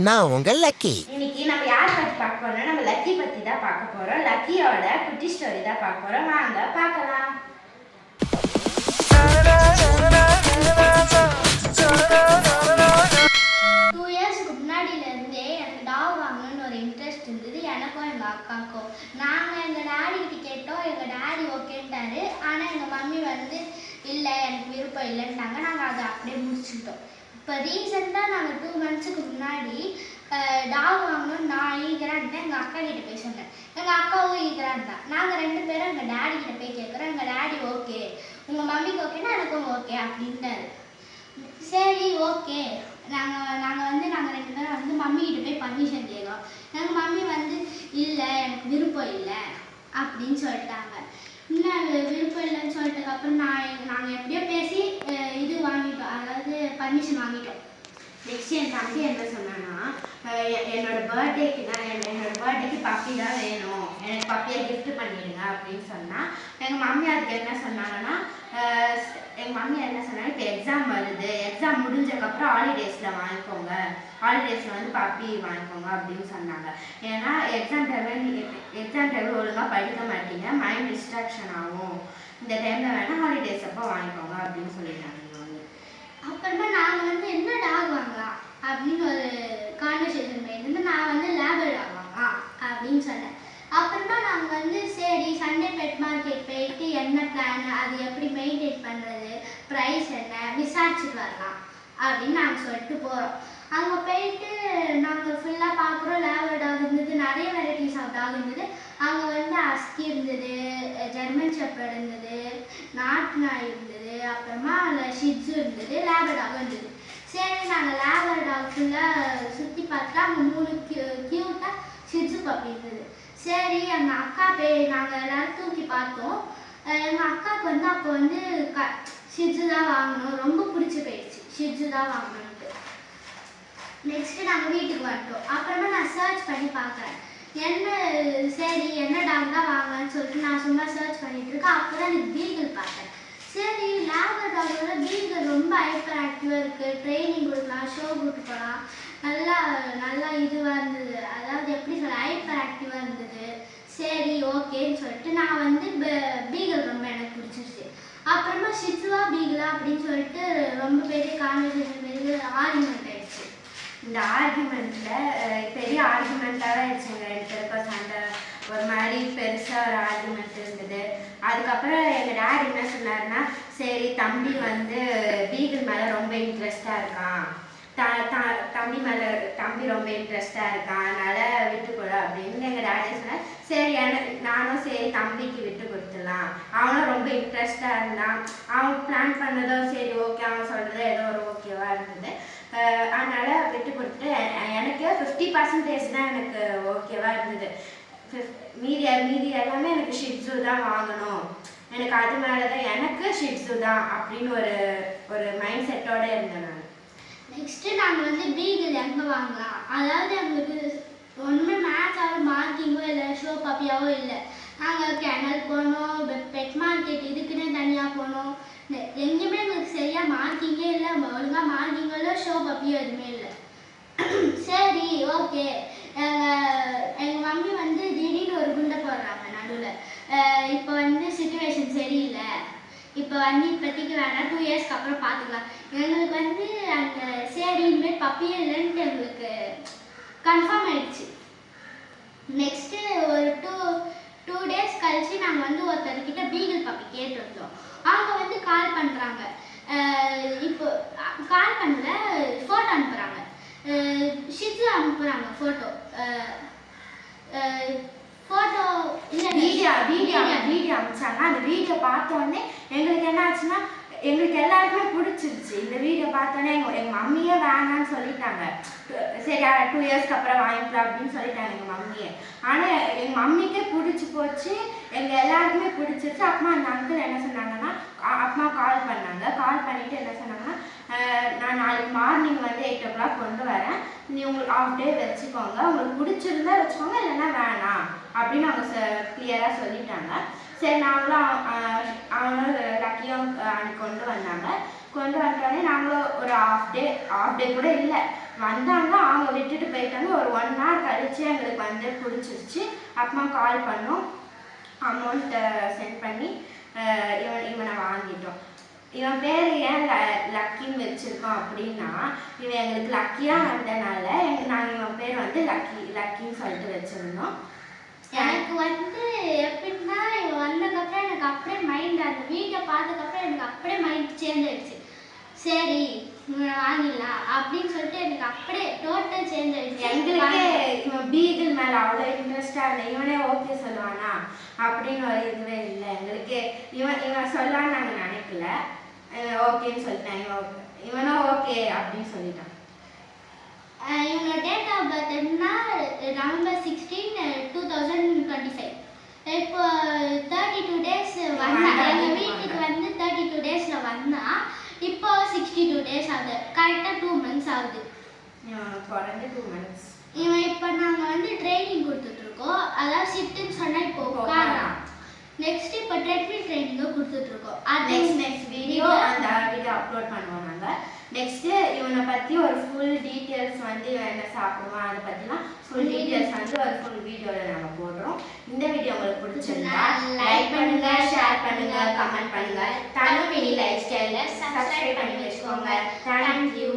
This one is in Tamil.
நான் உங்கள் லக்கி. இன்னைக்கு நம்ம யார் பத்தி பார்க்க போறோம்னா நம்ம லக்கி பத்தி தான் பார்க்க போறோம். லக்கியோட குட்டி ஸ்டோரி தான் பார்க்க போறோம். வாங்க பார்க்கலாம். 2 இயர்ஸ்க்கு முன்னாடியில இருந்தே எனக்கு டாக் வாங்கணும்னு ஒரு இன்ட்ரெஸ்ட் இருந்தது, எனக்கும் எங்க அக்காவுக்கும். நாங்க எங்க டாடி கிட்ட கேட்டோம், எங்க டாடி ஓகேன்ட்டாரு. ஆனா எங்க மம்மி வந்து இல்ல எனக்கு விருப்பம் இல்லைன்ட்டாங்க. நாங்க அதை அப்படியே முடிச்சுக்கிட்டோம். இப்போ ரீசெண்டாக நாங்கள் 2 மந்த்ஸுக்கு முன்னாடி டாக் வாங்கணும்னு நான் ஈகரான்ட்டேன். எங்கள் அக்கா கிட்ட போய் சொன்னேன், எங்கள் அக்காவும் ஈகரான்ட்டா. நாங்கள் 2 பேரும் எங்கள் டாடி கிட்ட போய் கேட்குறோம். எங்கள் டாடி ஓகே, உங்கள் மம்மிக்கு ஓகேன்னா எனக்கும் ஓகே அப்படின்ட்டாரு. சரி ஓகே, நாங்கள் 2 பேரும் வந்து மம்மி கிட்ட போய் பர்மிஷன் கேட்குறோம். எங்கள் மம்மி வந்து இல்லை எனக்கு விருப்பம் இல்லை அப்படின்னு சொல்லிட்டாங்க. இன்னும் விருப்பம் இல்லைன்னு சொல்லிட்டதுக்கப்புறம் நாங்கள் எப்படியோ பேசி இது வாங்கிட்டோம், அதாவது பர்மிஷன் வாங்கிட்டோம். நெக்ஸ்ட் என் தம்பி என்ன சொன்னான்னா, என்னோட பர்த்டேக்கு பப்பி தான் வேணும், எனக்கு பப்பியை கிஃப்ட் பண்ணிடுங்க அப்படின்னு சொன்னால், எங்கள் மம்மி அதுக்கு என்ன சொன்னாங்கன்னா, இப்போ எக்ஸாம் வருது, எக்ஸாம் முடிஞ்சதுக்கப்புறம் ஹாலிடேஸில் வாங்கிக்கோங்க, ஹாலிடேஸில் வந்து பப்பி வாங்கிக்கோங்க அப்படின்னு சொன்னாங்க. ஏன்னா எக்ஸாம் டைமில் ஒழுங்காக படிக்க மாட்டீங்க, மைண்ட் டிஸ்ட்ராக்ஷன் ஆகும், இந்த டைமில் வேணால் ஹாலிடேஸ் அப்போ வாங்கிக்கோங்க அப்படின்னு சொல்லிட்டாங்க. அப்புறமா நாங்கள் வந்து என்ன டாக் வாங்கலாம் அப்படின்னு ஒரு கான்வர்சேஷன் போயிட்டு நான் வந்து லேபர் டாக் வாங்கலாம் அப்படின்னு சொன்னேன். அப்புறமா நாங்கள் வந்து சரி சண்டே பெட் மார்க்கெட் போயிட்டு என்ன பிளான், அது எப்படி மெயின்டைன் பண்ணுறது, ப்ரைஸ் என்ன விசாரிச்சுட்டு வரலாம் அப்படின்னு நாங்கள் சொல்லிட்டு போகிறோம். அங்கே போயிட்டு நாங்கள் ஃபுல்லாக பார்க்குறோம். லேபர் டாக் இருந்தது, நிறைய வெரைட்டிஸ் ஆஃப் டாக் இருந்தது. அங்கே வந்து அஸ்கி இருந்தது, ஜெர்மன் ஷெப்பர்ட் இருந்தது, நாட்டு நாய் இருந்தது, அப்புறமா அதில் ஷிட்ஸு இருந்தது, லேபர் டாகும் இருந்தது. சரி நாங்கள் லேபர் டாக் ஃபுல்லாக சுற்றி பார்த்தா அங்கே 3 க்யூட்டாக ஷிட்ஸு பப்பி இருந்தது. சரி எங்கள் அக்கா நாங்கள் எல்லோரும் தூக்கி பார்த்தோம். எங்கள் அக்காவுக்கு வந்து அப்போ வந்து ஷிட்ஸு தான் வாங்கணும், ரொம்ப பிடிச்சி போயிடுச்சு, ஷிட்ஸு தான் வாங்கணுன்ட்டு. நெக்ஸ்ட்டு நாங்கள் வீட்டுக்கு வந்துட்டோம். அப்புறமா நான் சர்ச் பண்ணி பார்க்குறேன், சரி என்ன டாக் தான் வாங்கன்னு சொல்லிட்டு நான் சும்மா சர்ச் பண்ணிட்டு இருக்கேன். அப்போ தான் எனக்கு பீகிள் பார்த்தேன். சரி லேபர் டாகோட பீகிள் ரொம்ப ஹைப்பர் ஆக்டிவாக இருக்குது, ட்ரைனிங் கொடுக்கலாம், ஷோ கூட்டு போகலாம், நல்லா இதுவாக இருந்தது, அதாவது எப்படி சொல்ல ஹைப்பர் ஆக்டிவாக இருந்தது. சரி ஓகேன்னு சொல்லிட்டு நான் வந்து பீகிள் ரொம்ப எனக்கு பிடிச்சிருச்சு. அப்புறமா ஷிட்ஸுவா பீகிளா அப்படின்னு சொல்லிட்டு ரொம்ப பெரிய கான்வர்சேஷன் பெரிய ஆர்குமெண்ட் ஆயிடுச்சு. இந்த ஆர்குமெண்ட்டில் பெரிய ஆர்குமெண்ட்டாக தான் ஆயிடுச்சு. எங்கள் 2 பேருக்கும் சண்டை, ஒரு மாதிரி பெருசாக ஒரு ஆர்குமெண்ட் இருந்தது. அதுக்கப்புறம் எங்கள் டாடி என்ன சொன்னார்னா, சரி தம்பி வந்து பீகிள் மேலே ரொம்ப இன்ட்ரெஸ்டாக இருக்கான், தம்பி ரொம்ப இன்ட்ரெஸ்டாக இருக்கான், அதனால் விட்டுக்கொடு அப்படின்னு எங்கள் டாடி சொன்னார். சரி நானும் சரி தம்பிக்கு விட்டு கொடுத்துடலாம், அவனும் ரொம்ப இன்ட்ரெஸ்டாக இருந்தான், அவன் பிளான் பண்ணதும் சரி ஓகே, அவன் சொல்கிறது ஏதோ ஒரு ஓகேவாக இருந்தது. அதனால் விட்டு கொடுத்துட்டு எனக்கு 50% தான் எனக்கு ஓகேவாக இருந்தது. மீதி எல்லாமே எனக்கு ஷிட்ஸு தான் வாங்கணும், எனக்கு அது மேலே தான் எனக்கு ஷிட்ஸு தான் அப்படின்னு ஒரு மைண்ட் செட்டோடு இருந்தேன் நான். நெக்ஸ்ட்டு நாங்கள் வந்து பீகிள் எங்கே வாங்கலாம், அதாவது எங்களுக்கு ஒன்றுமே மேட்சாகவும் மார்க்கிங்கோ இல்லை ஷோ பப்பியாவோ இல்லை. நாங்கள் கேனல் போனோம், பெட் மார்க்கெட் இதுக்குன்னே தனியாக போனோம், எங்கேயுமே எங்களுக்கு சரியாக மார்க்கிங்கே இல்லை, ஒழுங்காக மார்க்கிங்கோ இல்லை ஷோ பப்பியோ எதுவுமே இல்லை. சரி ஓகே, எங்கள் மம்மி வந்து திடீர்னு ஒரு குண்டை போடுறாங்க நடுவில். இப்போ வந்து சிச்சுவேஷன் சரியில்லை, இப்போ வந்து இப்போதைக்கு வேணாம், 2 இயர்ஸ்க்கு அப்புறம் பார்த்துக்கலாம். எங்களுக்கு வந்து அந்த சரி இனிமேல் பப்பியே இல்லைன்ட்டு எங்களுக்கு கன்ஃபார்ம் ஆயிடுச்சு. நெக்ஸ்ட்டு ஒரு 2 டேஸ் கழிச்சு நாங்கள் வந்து ஒருத்தர்கிட்ட பீகிள் பப்பி கேட்டிருந்தோம். அவங்க வந்து கால் பண்ணுறாங்க, இப்போ கால் பண்ணல, ஃபோட்டோ அனுப்புகிறாங்க, ஷிட்ஸு அனுப்புகிறாங்க ஃபோட்டோ இல்லை வீடியோ அனுப்பிச்சாங்க. அந்த வீடியோ பார்த்தோன்னே எங்களுக்கு என்ன ஆச்சுன்னா, எங்களுக்கு எல்லாருக்குமே பிடிச்சிருச்சு. இந்த வீடியோ பார்த்தோன்னே எங்கள் மம்மியே வேணான்னு சொல்லிட்டாங்க. சரி 2 இயர்ஸ்க்கு அப்புறம் வாங்கிக்கலாம் அப்படின்னு சொல்லிட்டாங்க எங்கள் மம்மியே. ஆனால் எங்கள் மம்மிக்கே பிடிச்சி போச்சு, எங்கள் எல்லாருக்குமே பிடிச்சிருச்சு. அப்புறமா அந்த அங்கிள் என்ன சொன்னாங்கன்னா, அம்மா கால் பண்ணாங்க. கால் பண்ணிவிட்டு என்ன சொன்னாங்கன்னா, நான் நாளைக்கு மார்னிங் வந்து 8 o'clock கொண்டு வரேன், நீ உங்களுக்கு ஆஃப் டே வச்சுக்கோங்க, உங்களுக்கு பிடிச்சிருந்தா வச்சுக்கோங்க, இல்லைன்னா வேணாம் அப்படின்னு அவங்க கிளியராக சொல்லிட்டாங்க. சரி அவங்களும் லக்கியும் கொண்டு வந்தாங்க. கொண்டு வந்துட்டோடனே நாங்களும் ஒரு ஆஃப் டே கூட இல்லை, வந்தாங்க, அவங்க விட்டுட்டு போயிட்டாங்க. ஒரு 1 hour கழிச்சு எங்களுக்கு வந்து பிடிச்சிருச்சு. அப்புறமா கால் பண்ணோம், அமௌண்ட்டை சென்ட் பண்ணி இவனை வாங்கிட்டோம். இவன் பேர் ஏன் லக்கின்னு வச்சுருக்கோம் அப்படின்னா, இவன் எங்களுக்கு லக்கியாக வந்தனால நாங்கள் இவன் பேர் வந்து லக்கின்னு சொல்லிட்டு வச்சுருந்தோம். எனக்கு வந்து எப்படின்னா இவன் வந்ததுக்கப்புறம் எனக்கு அப்படியே மைண்ட் அந்த வீட்டை பார்த்ததுக்கப்புறம் எனக்கு அப்படியே மைண்ட் சேஞ்ச் ஆயிடுச்சு. சரி வாங்கிடலாம் அப்படின்னு சொல்லிட்டு எனக்கு அப்படியே டோட்டல் சேஞ்ச் ஆயிடுச்சு. எங்களுக்கே இவன் பீகிள் மேலே அவ்வளோ இன்ட்ரெஸ்டாக இல்லை. இவனே ஓகே சொல்லுவானா அப்படின்னு ஒரு இதுவே இல்லை எங்களுக்கு. இவன் சொல்லலான்னு நாங்கள் நினைக்கல. ஓகேன்னு சொல்லிட்டேன். இவனும் ஓகே அப்படின்னு சொல்லிட்டான். இவனோட டேட் ஆஃப் பர்த் என்ன November 16, 2025. இப்போ 32 டேஸ் வந்தான். எங்கள் வீட்டுக்கு வந்து 32 டேஸில் வந்தான். இப்போ 62 டேஸ் ஆகுது. கரெக்டாக 2 months ஆகுது. குறைஞ்ச 2 months. இவன் இப்போ நாங்கள் வந்து ட்ரைனிங் கொடுத்துட்ருக்கோம். அதாவது சிட்டுன்னு சொன்னால் இப்போ உட்காரான். நெக்ஸ்ட் இப்போ ட்ரெட்மில் ட்ரைனிங்கும் கொடுத்துட்ருக்கோம். அது நெக்ஸ்ட் வீடியோ அந்த வீடியோ அப்லோட் பண்ணுவோம் நாங்கள். நெக்ஸ்ட்டு இவனை பற்றி ஒரு ஃபுல் டீட்டெயில்ஸ் வந்து இவன் என்ன சாப்பிடுவான் அதை பற்றிலாம் ஃபுல் டீட்டெயில்ஸ் வந்து ஒரு ஃபுல் வீடியோவில் நாங்கள் போடுறோம். இந்த வீடியோ உங்களுக்கு பிடிச்சிருந்தா லைக் பண்ணுங்க, ஷேர் பண்ணுங்க, கமெண்ட் பண்ணுங்க. தனு மினி லைஃப் ஸ்டைலை சப்ஸ்கிரைப் பண்ணி வச்சுக்கோங்க. தேங்க்யூ.